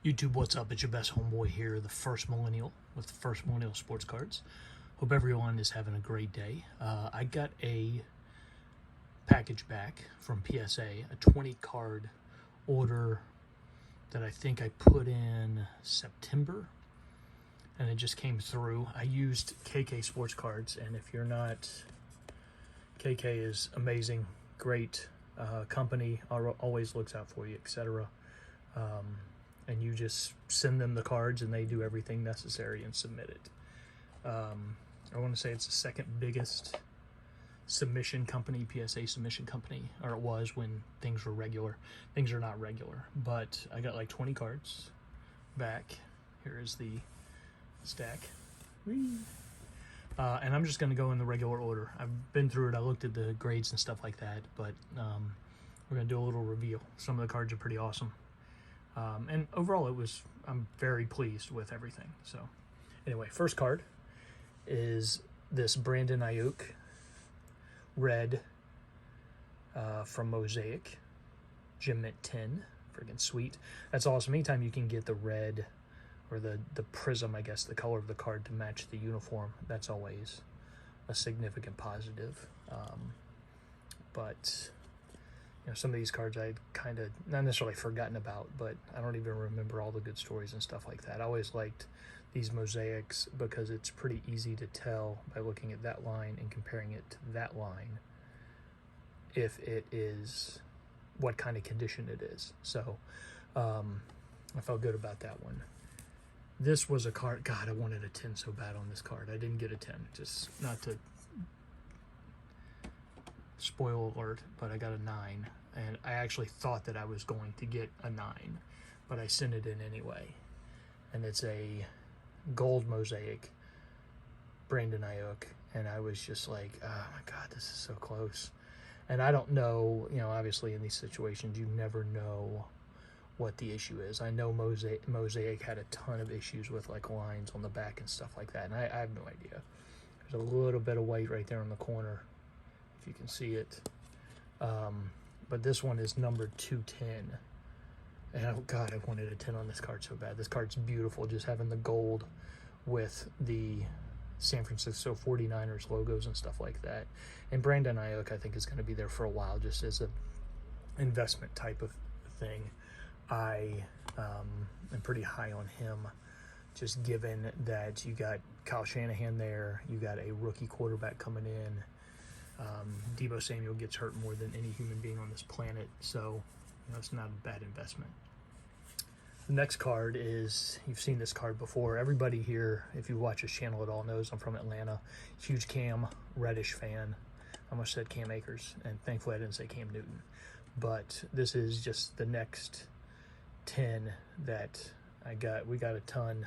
YouTube, what's up? It's your best homeboy here, the first millennial with the first millennial sports cards. Hope everyone is having a great day. I got a package back from PSA, a 20 card order that I think I put in September, and it just came through. I used KK Sportscards, and if you're not, KK is amazing, great company, always looks out for you, etc. And you just send them the cards and they do everything necessary and submit it. I want to say it's the second biggest submission company, PSA submission company, or it was when things were regular. Things are not regular, but I got like 20 cards back. Here is the stack. And I'm just going to go in the regular order. I've been through it. I looked at the grades and stuff like that, but we're going to do a little reveal. Some of the cards are pretty awesome. And overall, I'm very pleased with everything. So anyway, first card is this Brandon Ayuk red from MOSAIC, Gem Mint 10. Friggin' sweet. That's awesome. Anytime you can get the red or the prism, I guess, the color of the card to match the uniform, that's always a significant positive. But you know, some of these cards I'd kind of not necessarily forgotten about, but I don't even remember all the good stories and stuff like that. I always liked these mosaics because it's pretty easy to tell by looking at that line and comparing it to that line if it is, what kind of condition it is. So I felt good about that one. This was a card, God, I wanted a 10 so bad on this card. I didn't get a 10, just not to spoil alert, but I got a 9, and I actually thought that I was going to get a 9, but I sent it in anyway. And it's a gold mosaic Brandon Ayuk, and I was just like, oh my God, this is so close. And I don't know, you know, obviously in these situations you never know what the issue is. I know mosaic had a ton of issues with like lines on the back and stuff like that, and I have no idea. There's a little bit of white right there in the corner, you can see it, but this one is numbered 210, and oh God, I wanted a 10 on this card so bad. This card's beautiful, just having the gold with the San Francisco 49ers logos and stuff like that. And Brandon Ayuk, I think, is going to be there for a while, just as an investment type of thing. I am pretty high on him, just given that you got Kyle Shanahan there, you got a rookie quarterback coming in. Deebo Samuel gets hurt more than any human being on this planet, so you know, it's not a bad investment. The next card is, you've seen this card before. Everybody here, if you watch this channel at all, knows I'm from Atlanta. Huge Cam Reddish fan. I almost said Cam Akers, and thankfully I didn't say Cam Newton. But this is just the next 10 that I got. We got a ton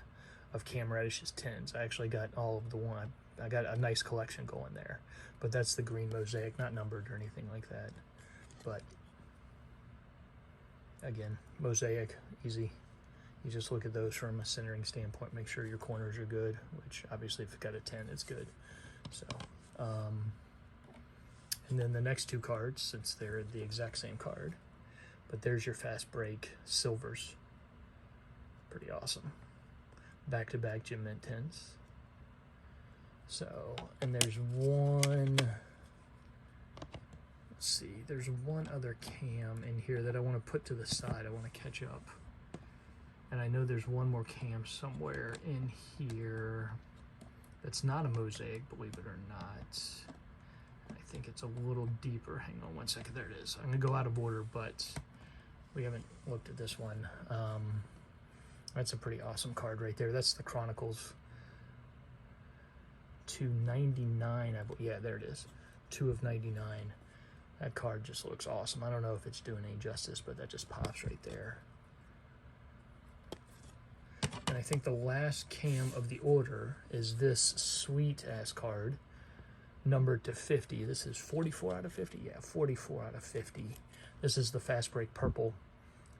of Cam Reddish's 10s. I actually got all of the one. I got a nice collection going there, but that's the green mosaic, not numbered or anything like that. But again, mosaic, easy. You just look at those from a centering standpoint, make sure your corners are good, which obviously if you've got a 10, it's good. So, and then the next two cards, since they're the exact same card, but there's your fast break silvers. Pretty awesome. Back-to-back Gem Mint 10s. So, and there's one, let's see, there's one other Cam in here that I want to put to the side. I want to catch up. And I know there's one more Cam somewhere in here that's not a mosaic, believe it or not. I think it's a little deeper. Hang on one second. There it is. I'm going to go out of order, but we haven't looked at this one. That's a pretty awesome card right there. That's the Chronicles 299, yeah, there it is, 2 of 99. That card just looks awesome. I don't know if it's doing any justice, but that just pops right there. And I think the last Cam of the order is this sweet ass card, numbered to 50. This is 44 out of 50. Yeah, 44 out of 50. This is the fast break purple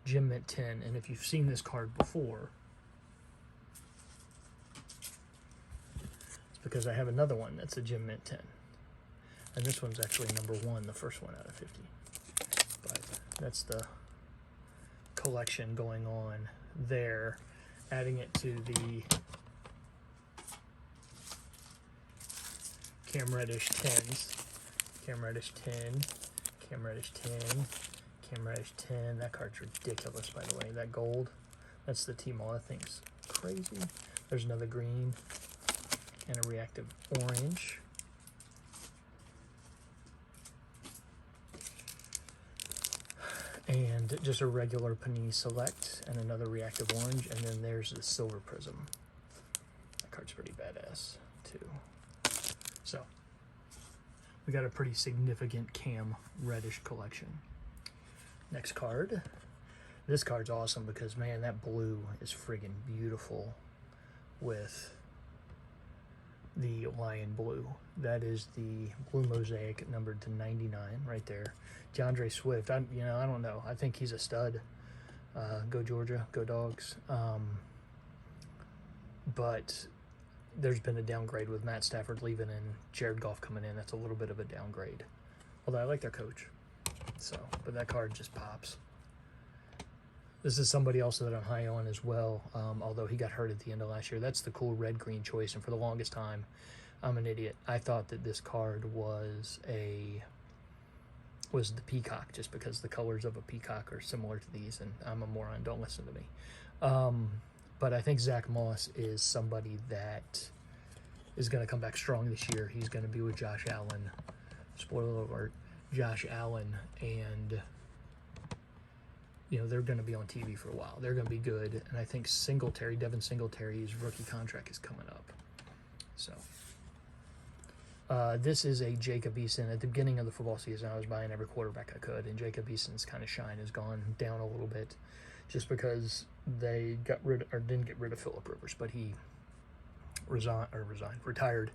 Gem Mint 10, and if you've seen this card before, because I have another one that's a Gem Mint 10. And this one's actually number 1, the first one out of 50. But that's the collection going on there, adding it to the Cam Reddish 10s. Cam Reddish 10, Cam Reddish 10, Cam Reddish 10. That card's ridiculous, by the way. That gold, that's the T-Mall. That thing's crazy. There's another green and a reactive orange. And just a regular Panini Select and another reactive orange. And then there's the Silver Prism. That card's pretty badass, too. So, we got a pretty significant Cam Reddish collection. Next card. This card's awesome because, man, that blue is friggin' beautiful with the lion blue. That is the blue mosaic numbered to 99 right there. DeAndre Swift, I don't know. I think he's a stud. Go Georgia, go Dogs. But there's been a downgrade with Matt Stafford leaving and Jared Goff coming in. That's a little bit of a downgrade. Although I like their coach. So, but that card just pops. This is somebody else that I'm high on as well, although he got hurt at the end of last year. That's the cool red-green choice, and for the longest time, I'm an idiot. I thought that this card was the peacock, just because the colors of a peacock are similar to these, and I'm a moron. Don't listen to me. But I think Zach Moss is somebody that is going to come back strong this year. He's going to be with Josh Allen. Spoiler alert, Josh Allen, and they're going to be on TV for a while. They're going to be good. And I think Devin Singletary's rookie contract is coming up. So, this is a Jacob Eason. At the beginning of the football season, I was buying every quarterback I could. And Jacob Eason's kind of shine has gone down a little bit just because they didn't get rid of Phillip Rivers. But he retired.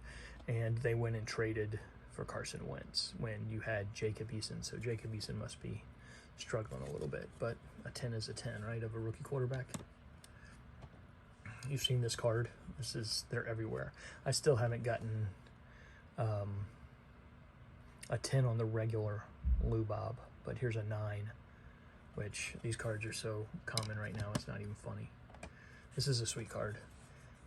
And they went and traded for Carson Wentz when you had Jacob Eason. So Jacob Eason must be struggling a little bit, but a 10 is a 10, right, of a rookie quarterback. You've seen this card. They're everywhere. I still haven't gotten a 10 on the regular Lou Bob, but here's a 9, which these cards are so common right now, it's not even funny. This is a sweet card.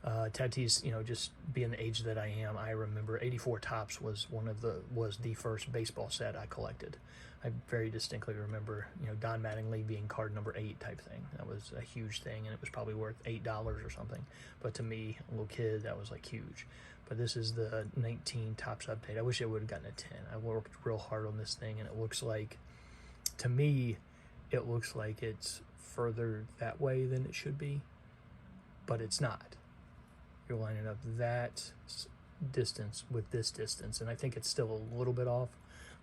Tatis, just being the age that I am, I remember 84 Topps was the first baseball set I collected. I very distinctly remember, Don Mattingly being card number 8 type thing. That was a huge thing, and it was probably worth $8 or something. But to me, a little kid, that was like huge. But this is the 19 Topps update. I wish I would have gotten a 10. I worked real hard on this thing, and it looks like, to me, it looks like it's further that way than it should be, but it's not. You're lining up that distance with this distance, and I think it's still a little bit off,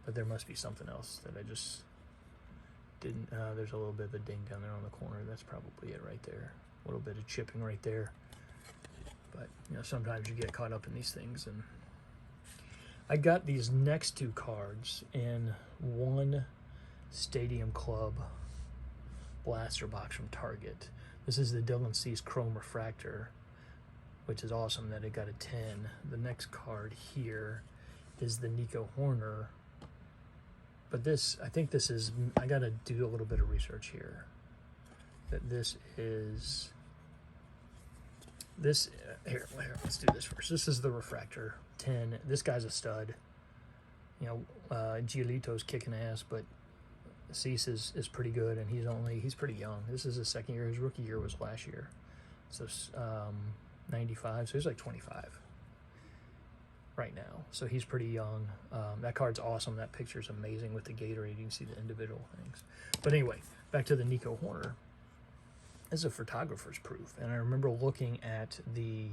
but there must be something else that I just didn't. There's a little bit of a ding down there on the corner. That's probably it right there. A little bit of chipping right there. But sometimes you get caught up in these things. And I got these next 2 cards in one Stadium Club blaster box from Target. This is the Dylan Cease Chrome Refractor, which is awesome that it got a 10. The next card here is the Nico Horner. But I think this is, I got to do a little bit of research here. That this is, here, let's do this first. This is the Refractor 10. This guy's a stud. Giolito's kicking ass, but Cease is pretty good, and he's pretty young. This is his second year. His rookie year was last year. So, 95, so he's like 25 right now. So he's pretty young. That card's awesome. That picture's amazing with the Gatorade. You can see the individual things. But anyway, back to the Nico Horner. This is a photographer's proof. And I remember looking at the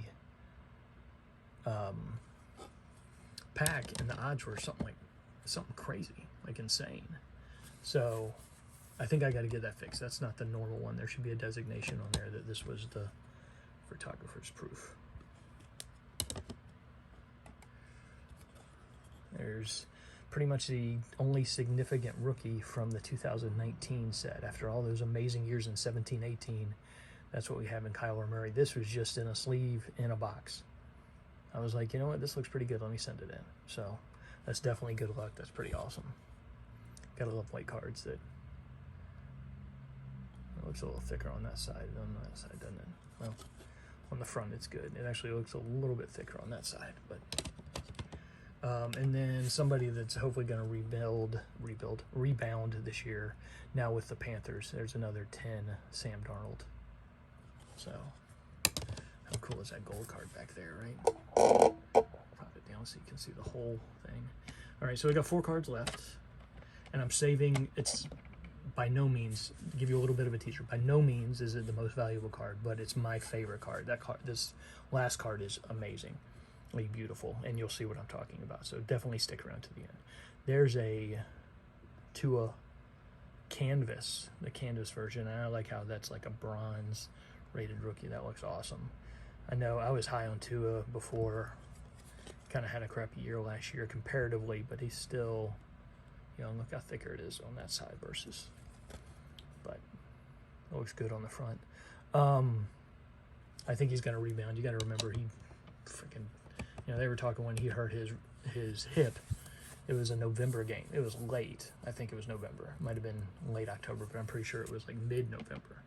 pack, and the odds were something crazy, like insane. So I think I got to get that fixed. That's not the normal one. There should be a designation on there that this was the photographer's proof. There's pretty much the only significant rookie from the 2019 set. After all those amazing years in 17, 18, that's what we have in Kyler Murray. This was just in a sleeve in a box. I was like, you know what, this looks pretty good. Let me send it in. So that's definitely good luck. That's pretty awesome. Gotta love white cards that, It looks a little thicker on that side doesn't it? Well, on the front it's good. It actually looks a little bit thicker on that side, but and then somebody that's hopefully going to rebound this year. Now with the Panthers, there's another 10 Sam Darnold. So how cool is that gold card back there, right? Pop it down so you can see the whole thing. All right, so we got 4 cards left, and I'm saving. It's by no means, give you a little bit of a teaser, by no means is it the most valuable card, but it's my favorite card. That card, this last card, is amazing, like beautiful, and you'll see what I'm talking about. So definitely stick around to the end. There's a Tua canvas, the canvas version, and I like how that's like a bronze rated rookie. That looks awesome. I know I was high on Tua before, kind of had a crappy year last year comparatively, but he's still young. Look how thicker it is on that side versus, but it looks good on the front. I think he's going to rebound. You got to remember, he freaking, they were talking when he hurt his hip. It was a November game. It was late. I think it was November. It might have been late October, but I'm pretty sure it was like mid-November.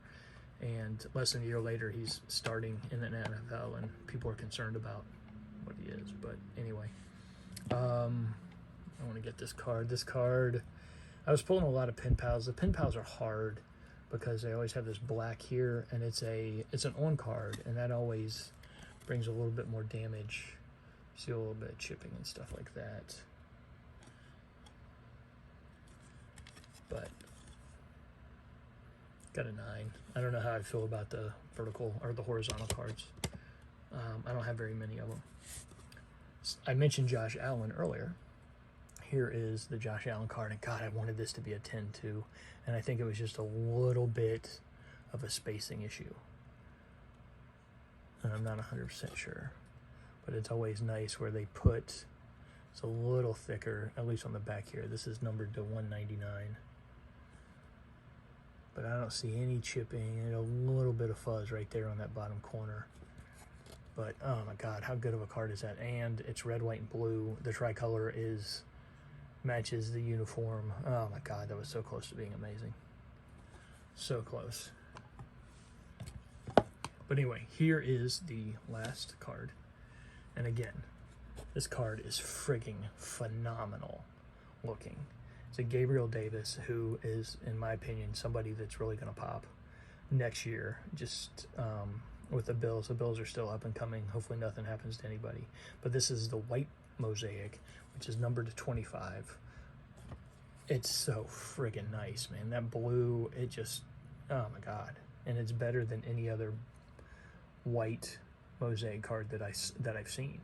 And less than a year later, he's starting in the NFL, and people are concerned about what he is. But anyway, I want to get this card. This card, I was pulling a lot of pen pals. The pen pals are hard because they always have this black here, and it's an on card, and that always brings a little bit more damage. See a little bit of chipping and stuff like that. But got a 9. I don't know how I feel about the vertical or the horizontal cards. I don't have very many of them. I mentioned Josh Allen earlier. Here is the Josh Allen card, and God, I wanted this to be a 10 too, and I think it was just a little bit of a spacing issue, and I'm not 100% sure, but it's always nice where they put, it's a little thicker, at least on the back here. This is numbered to 199, but I don't see any chipping and a little bit of fuzz right there on that bottom corner. But oh my God, how good of a card is that? And it's red, white, and blue. The tricolor matches the uniform. Oh my God, that was so close to being amazing. So close. But anyway, here is the last card. And again, this card is frigging phenomenal looking. It's a Gabriel Davis, who is, in my opinion, somebody that's really going to pop next year. Just with the Bills. The Bills are still up and coming. Hopefully nothing happens to anybody. But this is the white mosaic, which is numbered to 25. It's so friggin' nice, man. That blue, it just, oh my God. And it's better than any other white mosaic card that I've seen.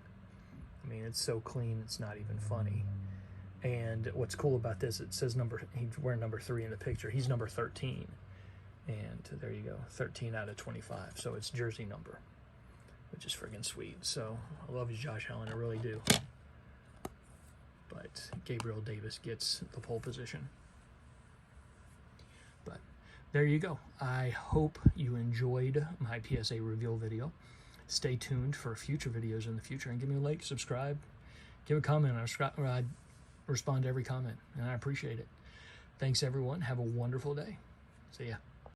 I mean, it's so clean, it's not even funny. And what's cool about this, it says he's wearing number 3 in the picture. He's number 13. And there you go, 13 out of 25. So it's jersey number, which is friggin' sweet. So I love you, Josh Allen, I really do. But Gabriel Davis gets the pole position. But there you go. I hope you enjoyed my PSA reveal video. Stay tuned for future videos in the future, and give me a like, subscribe, give a comment. I respond to every comment, and I appreciate it. Thanks, everyone. Have a wonderful day. See ya.